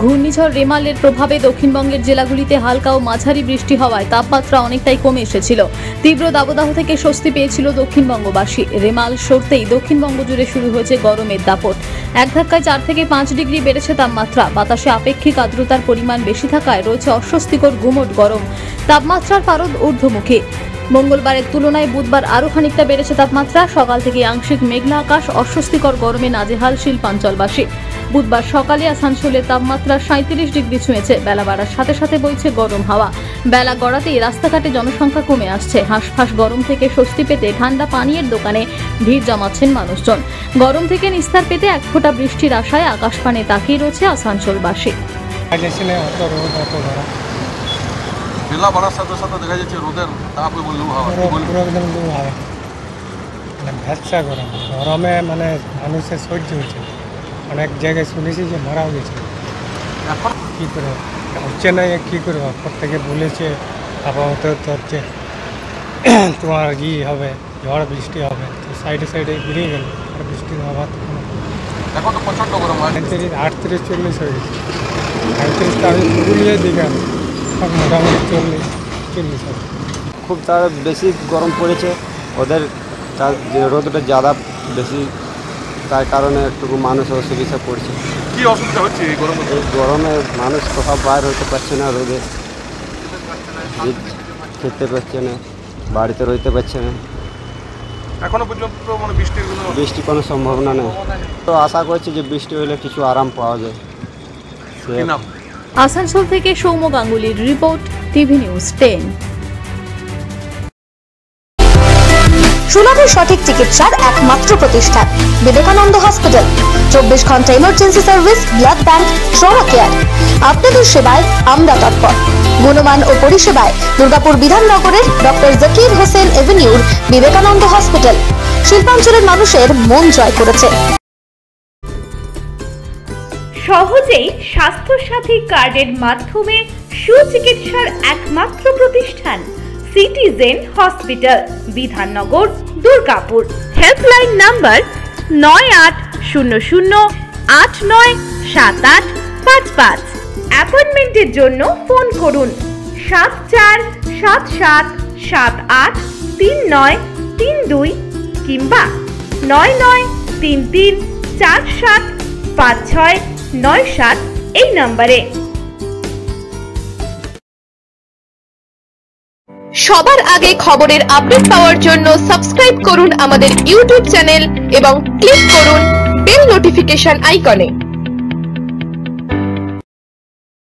ঘূর্ণিঝড় রেমালের প্রভাবে দক্ষিণবঙ্গের জেলাগুলিতে হালকা ও মাঝারি বৃষ্টি হওয়ায় তাপমাত্রা অনেকটাই কমে এসেছিল। তীব্র দাবদাহ থেকে স্বস্তি পেয়েছিল দক্ষিণবঙ্গবাসী। রেমাল সরতেই দক্ষিণবঙ্গ জুড়ে শুরু হয়েছে গরমের দাপট। এক ধাক্কায় 4 থেকে 5 ডিগ্রি বেড়েছে তাপমাত্রা। বাতাসে আপেক্ষিক আর্দ্রতার পরিমাণ বেশি থাকায় রয়েছে অস্বস্তিকর গুমোট গরম। তাপমাত্রার পারদ ঊর্ধ্বমুখী। মঙ্গলবারের তুলনায় বুধবার আরও খানিকটা বেড়েছে তাপমাত্রা। সকাল থেকে আংশিক মেঘলা আকাশ, অস্বস্তিকর গরমে নাজেহাল শিল্পাঞ্চলবাসী। বুধবার সকালে আসানসোলের তাপমাত্রা 37 ডিগ্রি ছুঁয়েছে। বেলা বাড়ার সাথে সাথে বইছে গরম হাওয়া। বেলা গড়াতেই রাস্তাঘাটে জনসংখ্যা কমে আসছে। হাঁসফাঁস গরম থেকে স্বস্তি পেতে ঠান্ডা পানীয়ের দোকানে ভিড় জমাচ্ছেন মানুষজন। গরম থেকে নিস্তার পেতে এক ফোঁটা বৃষ্টির আশায় আকাশপানে তাকিয়ে রয়েছে আসানসোলবাসী। বেলা বাড়ার সাথে সাথে দেখা যাচ্ছে রোদের তাপ এবং লু হাওয়া। ভ্যাবসা গরম, গরমে মানে মানুষের সহ্য হচ্ছে। অনেক জায়গায় শুনেছি যে মারাও গেছে। এখন কী করে হচ্ছে না, কী করে প্রত্যেকে বলেছে আবহাওয়া হচ্ছে তোমার হবে, ঝড় বৃষ্টি হবে, তো সাইডে সাইডে বেরিয়ে গেল আর বৃষ্টির আবহাওয়া তো কোনো। এখন তো প্রচণ্ড গরম হয়। 38, 40 হয়ে গেছে। 38টা আমি পুরুলিয়ায় দিকে মোটামুটি 40 হবে। খুব তার বেশি গরম পড়েছে, ওদের রোদটা ज़्यादा বেশি, তার কারণে একটু মানুষ অসুবিধা পড়ছে। কি অসুবিধা হচ্ছে এই গরমে? এই গরমে মানুষ কোথাও বাইর হতে পারছে না, রোদে খেতে পারছে না, বাড়িতে রইতে পারছে না। এখনো পর্যন্ত মানে বৃষ্টির কোনো সম্ভাবনা নেই। তো আশা করছি যে বৃষ্টি হলে কিছু আরাম পাওয়া যায়। আসানসোল থেকে সৌম্য গাঙ্গুলির রিপোর্ট, টিভি নিউজ 10। সুলভ সঠিক চিকিৎসার একমাত্র প্রতিষ্ঠান বিবেকানন্দ হসপিটাল। 24 ঘন্টা emergency service, blood bank, trauma care. আপনাদের সেবায় আমরা তৎপর। গুণমান ও পরিষেবায় দুর্গাপুর বিধাননগরের ডক্টর জাকির হোসেন এভিনিউর বিবেকানন্দ হসপিটাল শিল্পাঞ্চলের মানুষের মন জয় করেছে। সহজেই স্বাস্থ্যসাথী কার্ডের মাধ্যমে সুচিকিৎসার একমাত্র প্রতিষ্ঠান citizen hospital, Bidhannagar, Durgapur. Helpline number 9800897855। অ্যাপয়েন্টমেন্টের জন্য ফোন করুন 7477783932 কিংবা 9933475697 এই নম্বরে। সবার আগে খবরের আপডেট পাওয়ার জন্য সাবস্ক্রাইব করুন আমাদের ইউটিউব চ্যানেল এবং ক্লিক করুন বেল নোটিফিকেশন আইকনে।